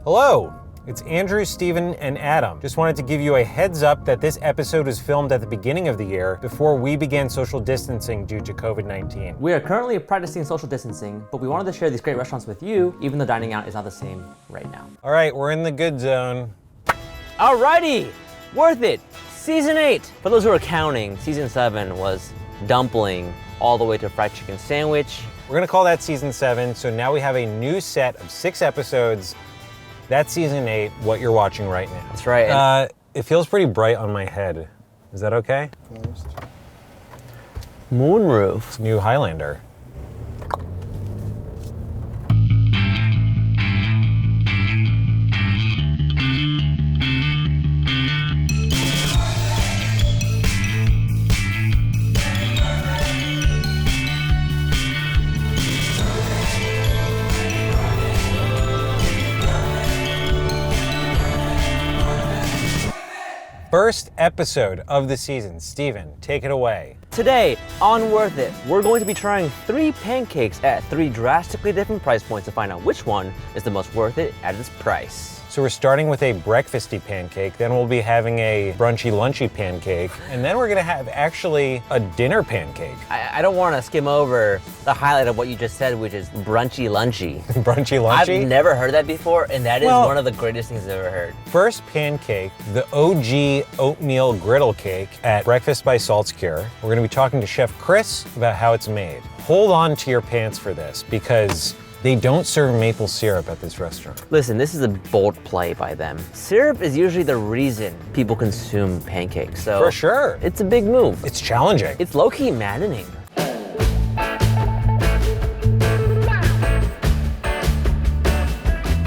Hello, it's Andrew, Steven, and Adam. Just wanted to give you a heads up that this episode was filmed at the beginning of the year before we began social distancing due to COVID-19. We are currently practicing social distancing, but we wanted to share these great restaurants with you, even though dining out is not the same right now. All right, we're in the good zone. Alrighty, Worth It, Season 8. For those who are counting, Season 7 was dumpling all the way to fried chicken sandwich. We're gonna call that Season 7, so now we have a new set of 6 episodes. That's Season 8, what you're watching right now. That's right. It feels pretty bright on my head. Is that okay? Moonroof. It's new Highlander. First episode of the season. Steven, take it away. Today on Worth It, we're going to be trying 3 pancakes at 3 drastically different price points to find out which one is the most worth it at its price. So we're starting with a breakfasty pancake, then we'll be having a brunchy lunchy pancake, and then we're gonna have actually a dinner pancake. I don't want to skim over the highlight of what you just said, which is brunchy lunchy. Brunchy lunchy? I've never heard that before, and that is Well, one of the greatest things I've ever heard. First pancake, the OG oatmeal griddle cake at Breakfast by Salt's Cure. We're gonna be talking to Chef Chris about how it's made. Hold on to your pants for this because they don't serve maple syrup at this restaurant. Listen, this is a bold play by them. Syrup is usually the reason people consume pancakes, so For sure. it's a big move. It's challenging. It's low-key maddening.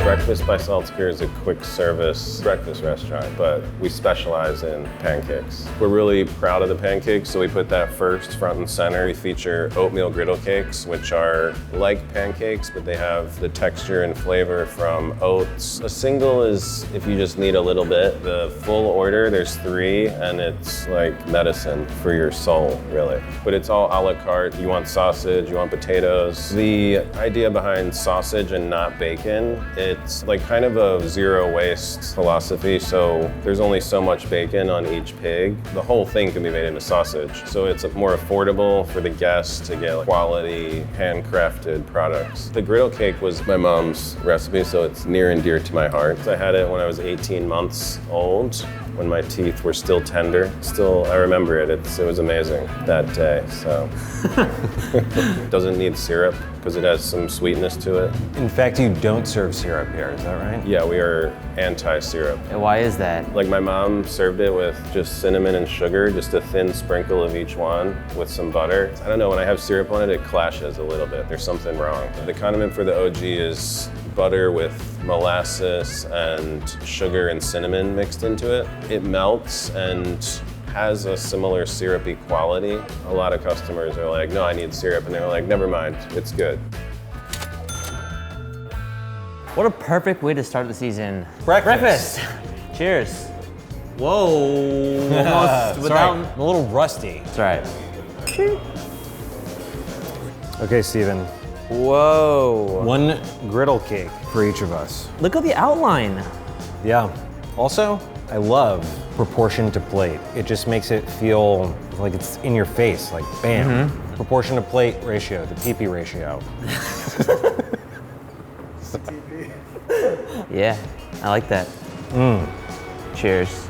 Breakfast by Salt's Cure is a quick service breakfast restaurant, but we specialize in pancakes. We're really proud of the pancakes, so we put that first, front and center. We feature oatmeal griddle cakes, which are like pancakes, but they have the texture and flavor from oats. A single is if you just need a little bit. The full order, there's 3, and it's like medicine for your soul, really. But it's all a la carte. You want sausage, you want potatoes. The idea behind sausage and not bacon, it's like kind of a zero waste philosophy, so there's only so much bacon on each pig. The whole thing can be made into sausage, so it's more affordable for the guests to get quality, handcrafted products. The griddle cake was my mom's recipe, so it's near and dear to my heart. I had it when I was 18 months old, when my teeth were still tender. Still, I remember it. It was amazing that day, so. Doesn't need syrup because it has some sweetness to it. In fact, you don't serve syrup here, is that right? Yeah, we are anti-syrup. And why is that? Like my mom served it with just cinnamon and sugar, just a thin sprinkle of each one with some butter. I don't know, when I have syrup on it, it clashes a little bit. There's something wrong. The condiment for the OG is butter with molasses and sugar and cinnamon mixed into it. It melts and has a similar syrupy quality. A lot of customers are like, no, I need syrup. And they're like, never mind, it's good. What a perfect way to start the season. Breakfast. Cheers. Whoa. Almost Sorry, I'm a little rusty. That's right. Okay, Steven. Whoa. 1 griddle cake for each of us. Look at the outline. Yeah. Also, I love proportion to plate. It just makes it feel like it's in your face, like bam. Proportion to plate ratio, the PP ratio. Yeah, I like that. Cheers.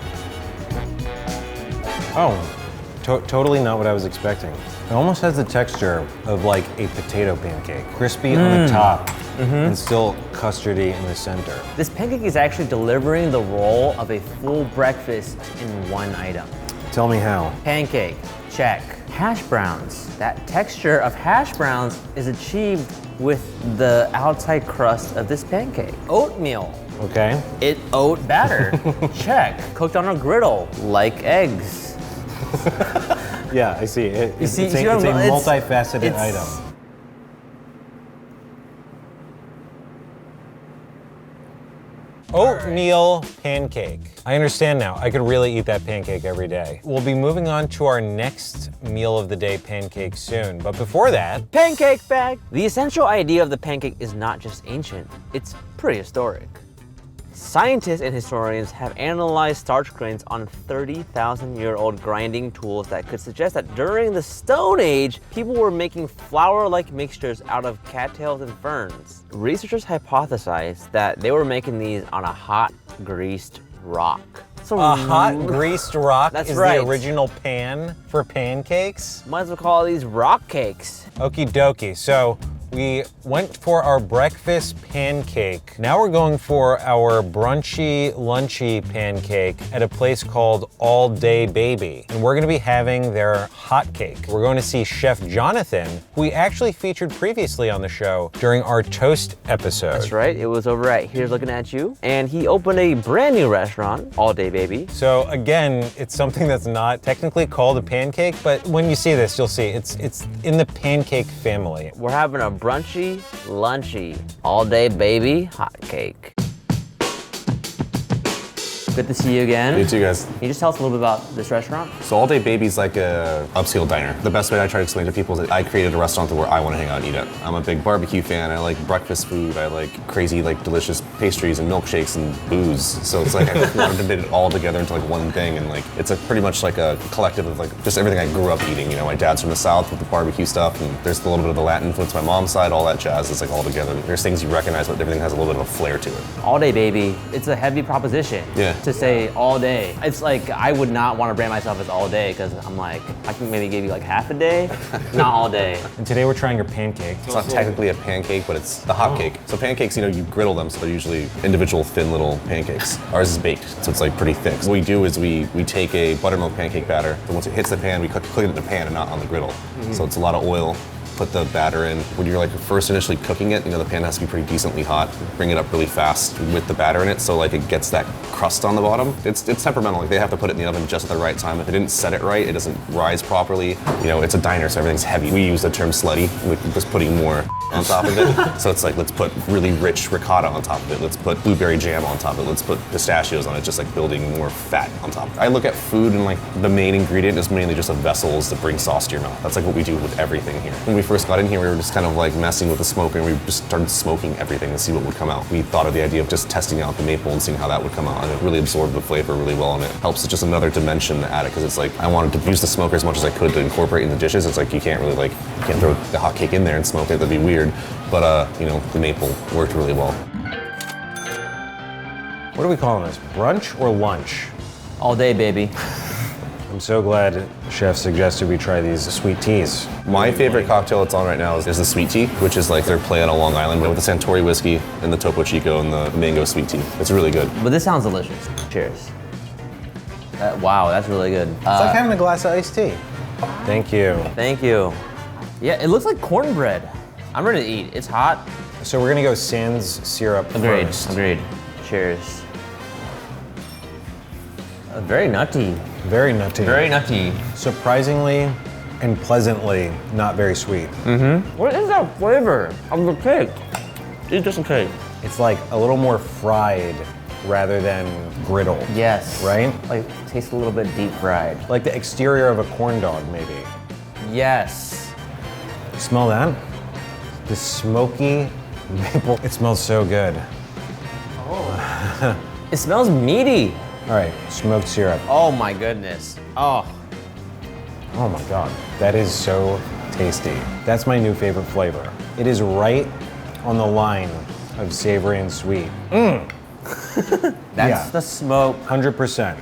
Oh, totally not what I was expecting. It almost has the texture of like a potato pancake. Crispy on the top and still custardy in the center. This pancake is actually delivering the role of a full breakfast in one item. Tell me how. Pancake, check. Hash browns. That texture of hash browns is achieved with the outside crust of this pancake. Oatmeal. Okay. Oat batter. Check. Cooked on a griddle, like eggs. Yeah, I see. It's a you know, multifaceted item. Oatmeal pancake. I understand now. I could really eat that pancake every day. We'll be moving on to our next meal of the day pancake soon, but before that, pancake bag. The essential idea of the pancake is not just ancient, it's prehistoric. Scientists and historians have analyzed starch grains on 30,000-year-old grinding tools that could suggest that during the Stone Age, people were making flour-like mixtures out of cattails and ferns. Researchers hypothesize that they were making these on a hot, greased rock. A hot greased rock That's is right. the original pan for pancakes? Might as well call these rock cakes. Okie dokie. So we went for our breakfast pancake. Now we're going for our brunchy, lunchy pancake at a place called All Day Baby. And we're gonna be having their hot cake. We're going to see Chef Jonathan, who we actually featured previously on the show during our toast episode. That's right, it was over at Here's Looking At You. And he opened a brand new restaurant, All Day Baby. So again, it's something that's not technically called a pancake, but when you see this, you'll see it's in the pancake family. We're having a brunchy, lunchy, All Day Baby hot cake. Good to see you again. You too, guys. Can you just tell us a little bit about this restaurant? So All Day Baby's like a upscale diner. The best way I try to explain to people is that I created a restaurant where I want to hang out and eat at. I'm a big barbecue fan. I like breakfast food. I like crazy, like delicious pastries and milkshakes and booze. So it's like I wanted to knit it all together into like one thing, and like it's a pretty much like a collective of like just everything I grew up eating. You know, my dad's from the South with the barbecue stuff, and there's a little bit of the Latin influence on my mom's side. All that jazz is like all together. There's things you recognize, but everything has a little bit of a flair to it. All Day Baby, it's a heavy proposition to say all day. It's like I would not want to brand myself as all day because I'm like, I can maybe give you like half a day, not all day. And today we're trying your pancake. It's not technically a pancake, but it's the hot cake. So pancakes, you know, you griddle them, so they're usually individual thin little pancakes. Ours is baked, so it's like pretty thick. So what we do is we take a buttermilk pancake batter, and once it hits the pan, we cook it in the pan and not on the griddle. So it's a lot of oil. Put the batter in. When you're like first initially cooking it, you know, the pan has to be pretty decently hot. Bring it up really fast with the batter in it, so like it gets that crust on the bottom. It's temperamental. Like they have to put it in the oven just at the right time. If it didn't set it right, it doesn't rise properly. You know, it's a diner, so everything's heavy. We use the term slutty, with just putting more on top of it. So it's like, let's put really rich ricotta on top of it. Let's put blueberry jam on top of it. Let's put pistachios on it, just like building more fat on top. I look at food and like the main ingredient is mainly just a vessels that bring sauce to your mouth. That's like what we do with everything here. When we first got in here, we were just kind of like messing with the smoker, and we just started smoking everything to see what would come out. We thought of the idea of just testing out the maple and seeing how that would come out, and it really absorbed the flavor really well, and it helps. It's just another dimension to add it, because it's like I wanted to use the smoker as much as I could to incorporate in the dishes. It's like you can't really like, you can't throw the hot cake in there and smoke it, that'd be weird. But you know, the maple worked really well. What are we calling this? Brunch or lunch? All Day Baby. I'm so glad Chef suggested we try these sweet teas. My favorite cocktail that's on right now is the sweet tea, which is like their play on a Long Island with the Santori whiskey and the Topo Chico and the mango sweet tea. It's really good. But this sounds delicious. Cheers. Wow, that's really good. It's like having a glass of iced tea. Thank you. Thank you. Yeah, it looks like cornbread. I'm ready to eat. It's hot. So we're gonna go sans syrup first. Agreed. Cheers. Very nutty. Very nutty. Very nutty. Surprisingly and pleasantly not very sweet. What is that flavor of the cake? It's just a cake. It's like a little more fried rather than griddle. Yes. Right? Like, tastes a little bit deep fried. Like the exterior of a corn dog, maybe. Yes. Smell that? The smoky maple. It smells so good. It smells meaty. All right, smoked syrup. Oh my goodness. Oh. Oh my God, that is so tasty. That's my new favorite flavor. It is right on the line of savory and sweet. That's the smoke. 100%.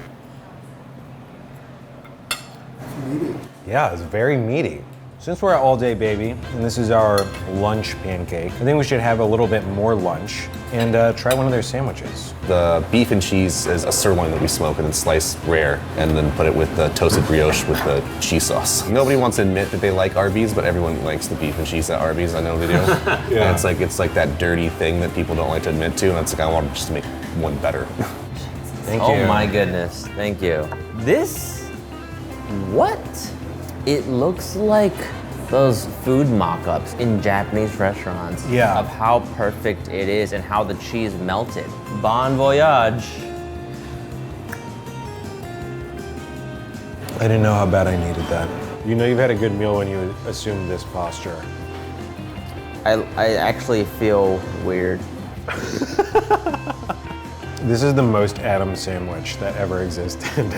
Yeah, it's very meaty. Since we're at All Day Baby, and this is our lunch pancake, I think we should have a little bit more lunch and try one of their sandwiches. The beef and cheese is a sirloin that we smoke and then slice rare, and then put it with the toasted brioche with the cheese sauce. Nobody wants to admit that they like Arby's, but everyone likes the beef and cheese at Arby's. I know they do. Yeah. And it's like that dirty thing that people don't like to admit to, and it's like I want to just make one better. Thank you. Oh my goodness. Thank you. This, what? It looks like those food mock-ups in Japanese restaurants Yeah. of how perfect it is and how the cheese melted. Bon voyage. I didn't know how bad I needed that. You know you've had a good meal when you assume this posture. I actually feel weird. This is the most Adam sandwich that ever existed.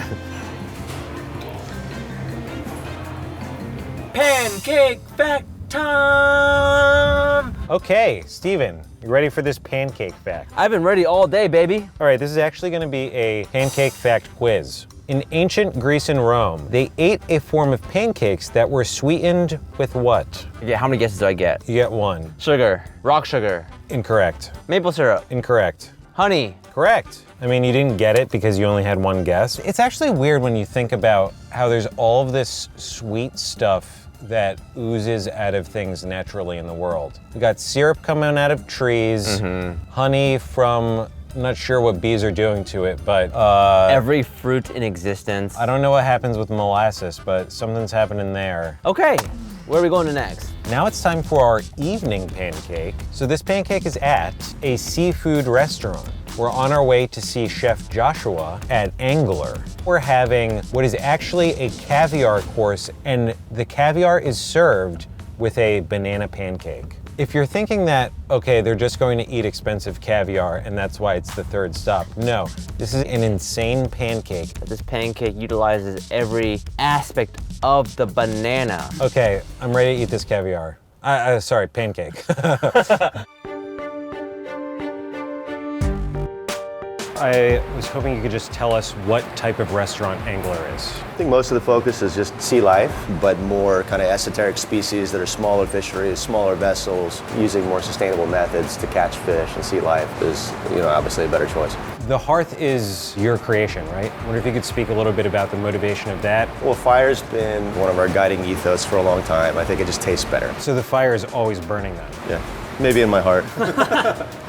Pancake fact time! Okay, Steven, you ready for this pancake fact? I've been ready all day, baby. All right, this is actually gonna be a pancake fact quiz. In ancient Greece and Rome, they ate a form of pancakes that were sweetened with what? Yeah, how many guesses do I get? You get one. Sugar, rock sugar, Incorrect. maple syrup, Incorrect. honey. Correct. I mean, you didn't get it because you only had one guess. It's actually weird when you think about how there's all of this sweet stuff that oozes out of things naturally in the world. We got syrup coming out of trees, honey from, I'm not sure what bees are doing to it, but Every fruit in existence. I don't know what happens with molasses, but something's happening there. Okay, where are we going to next? Now it's time for our evening pancake. So this pancake is at a seafood restaurant. We're on our way to see Chef Joshua at Angler. We're having what is actually a caviar course, and the caviar is served with a banana pancake. If you're thinking that, okay, they're just going to eat expensive caviar and that's why it's the third stop, no, this is an insane pancake. This pancake utilizes every aspect of the banana. Okay, I'm ready to eat this caviar. Sorry, pancake. I was hoping you could just tell us what type of restaurant Angler is. I think most of the focus is just sea life, but more kind of esoteric species that are smaller fisheries, smaller vessels, using more sustainable methods to catch fish and sea life is, obviously a better choice. The hearth is your creation, right? I wonder if you could speak a little bit about the motivation of that. Well, fire's been one of our guiding ethos for a long time. I think it just tastes better. So the fire is always burning then? Yeah. Maybe in my heart.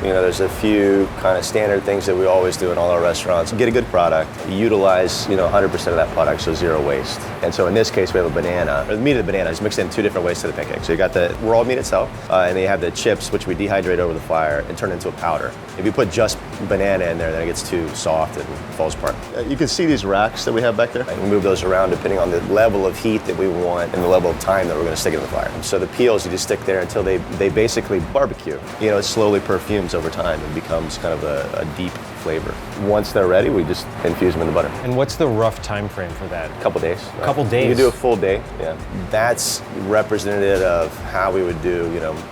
There's a few kind of standard things that we always do in all our restaurants. Get a good product, utilize 100% of that product, so zero waste. And so in this case, we have a banana. The meat of the banana is mixed in two different ways to the pancake. So you got the raw meat itself, and then you have the chips, which we dehydrate over the fire and turn into a powder. If you put just banana in there, then it gets too soft and falls apart. You can see these racks that we have back there. We move those around depending on the level of heat that we want and the level of time that we're going to stick it in the fire. So the peels, you just stick there until they basically barbecue. It slowly perfumes over time and becomes kind of a deep flavor. Once they're ready, we just infuse them in the butter. And what's the rough time frame for that? A couple days. A couple days? You can do a full day, yeah. That's representative of how we would do,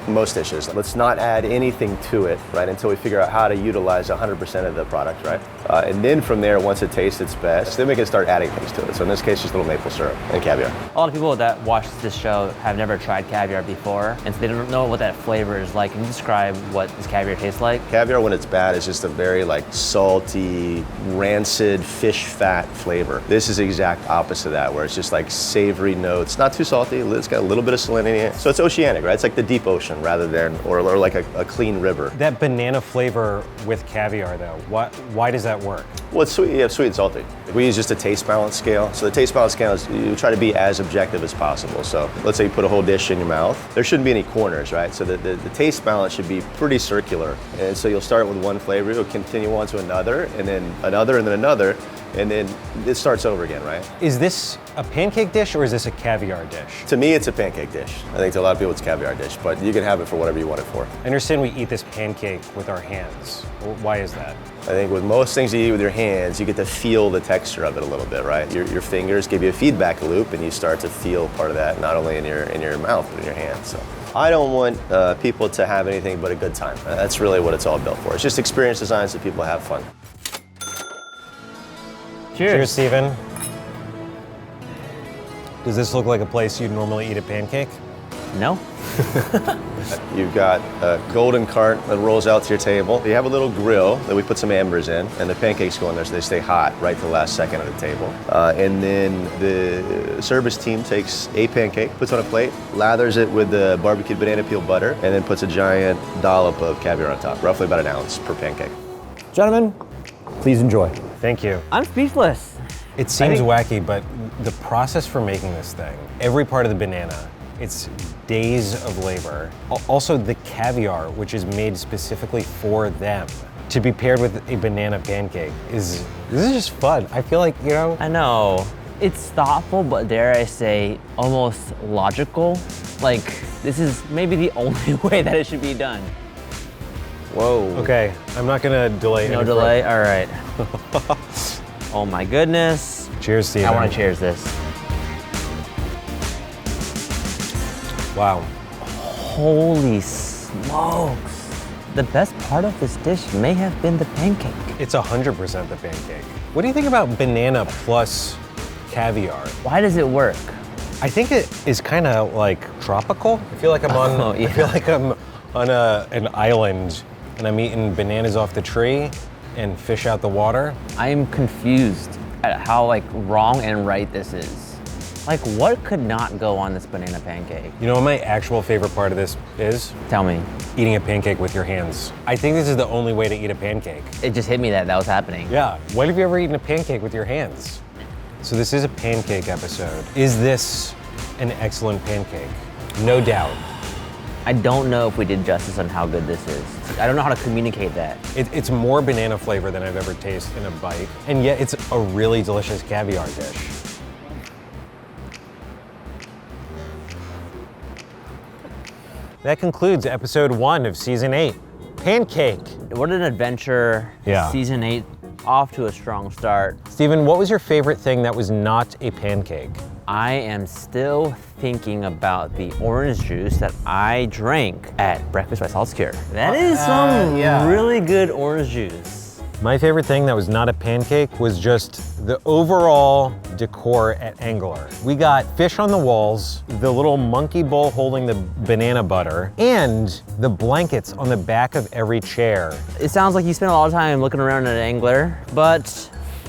most dishes. Let's not add anything to it, right, until we figure out how to utilize 100% of the product, right? And then from there, once it tastes its best, then we can start adding things to it. So in this case, just a little maple syrup and caviar. A lot of people that watch this show have never tried caviar before, and so they don't know what that flavor is like. Can you describe what this caviar tastes like? Caviar, when it's bad, is just a very salty, rancid fish fat flavor. This is the exact opposite of that, where it's just like savory notes, not too salty, it's got a little bit of salinity in it. So it's oceanic, right? It's like the deep ocean rather than, or like a clean river. That banana flavor with caviar though, why does that work? Well, it's sweet, you have sweet and salty. We use just a taste balance scale. So the taste balance scale is you try to be as objective as possible. So let's say you put a whole dish in your mouth. There shouldn't be any corners, right? So the taste balance should be pretty circular. And so you'll start with one flavor, you'll continue on to another, and then another, and then another, and then it starts over again, right? Is this a pancake dish or is this a caviar dish? To me, it's a pancake dish. I think to a lot of people it's a caviar dish, but you can have it for whatever you want it for. I understand we eat this pancake with our hands. Why is that? I think with most things you eat with your hands, you get to feel the texture of it a little bit, right? Your fingers give you a feedback loop, and you start to feel part of that, not only in your mouth, but in your hands. So I don't want people to have anything but a good time. That's really what it's all built for. It's just experience design so people have fun. Cheers, Steven. Does this look like a place you'd normally eat a pancake? No. You've got a golden cart that rolls out to your table. You have a little grill that we put some embers in, and the pancakes go in there so they stay hot right to the last second of the table. And then the service team takes a pancake, puts on a plate, lathers it with the barbecued banana peel butter, and then puts a giant dollop of caviar on top, roughly about an ounce per pancake. Gentlemen, please enjoy. Thank you. I'm speechless. It seems wacky, but the process for making this thing, every part of the banana, it's days of labor. Also the caviar, which is made specifically for them, to be paired with a banana pancake this is just fun. I feel like, I know. It's thoughtful, but dare I say, almost logical. Like, this is maybe the only way that it should be done. Whoa. Okay, I'm not gonna delay. No any delay, further. all right. Oh my goodness. Cheers, Steven. I wanna cheers this. Wow. Holy smokes. The best part of this dish may have been the pancake. It's 100% the pancake. What do you think about banana plus caviar? Why does it work? I think it is kind of like tropical. I feel like I'm on. Oh, yeah. I feel like I'm on an island, and I'm eating bananas off the tree and fish out the water. I am confused at how like wrong and right this is. Like what could not go on this banana pancake? You know what my actual favorite part of this is? Tell me. Eating a pancake with your hands. I think this is the only way to eat a pancake. It just hit me that was happening. Yeah. When have you ever eaten a pancake with your hands? So this is a pancake episode. Is this an excellent pancake? No doubt. I don't know if we did justice on how good this is. I don't know how to communicate that. It's more banana flavor than I've ever tasted in a bite, and yet it's a really delicious caviar dish. That concludes episode 1 of season 8, Pancake. What an adventure. Yeah. Season 8 off to a strong start. Steven, what was your favorite thing that was not a pancake? I am still thinking about the orange juice that I drank at Breakfast by Salt Cure. That is some really good orange juice. My favorite thing that was not a pancake was just the overall decor at Angler. We got fish on the walls, the little monkey bowl holding the banana butter, and the blankets on the back of every chair. It sounds like you spent a lot of time looking around at Angler, but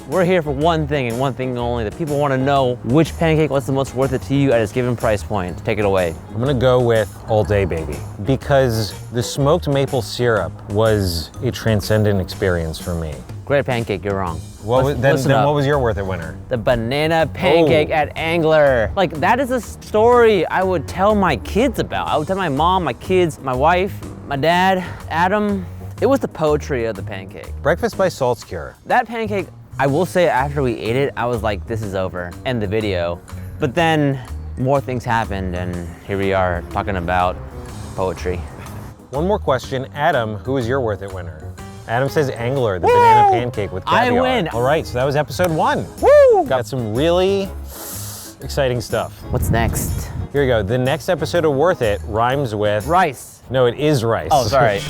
we're here for one thing and one thing only. The people want to know which pancake was the most worth it to you at its given price point. Take it away. I'm gonna go with All Day Baby because the smoked maple syrup was a transcendent experience for me. Great pancake, you're wrong. Then Listen up. what was your worth it winner? The banana pancake at Angler. Like that is a story I would tell my kids about. I would tell my mom, my kids, my wife, my dad, Adam. It was the poetry of the pancake. Breakfast by Salt Cure. That pancake, I will say after we ate it, I was like, this is over, end the video. But then more things happened and here we are talking about poetry. One more question. Adam, who is your worth it winner? Adam says Angler, the banana pancake with caviar. I win. All right, so that was episode 1. Woo! Got some really exciting stuff. What's next? Here we go. The next episode of Worth It rhymes with... Rice. No, it is rice. Oh, sorry.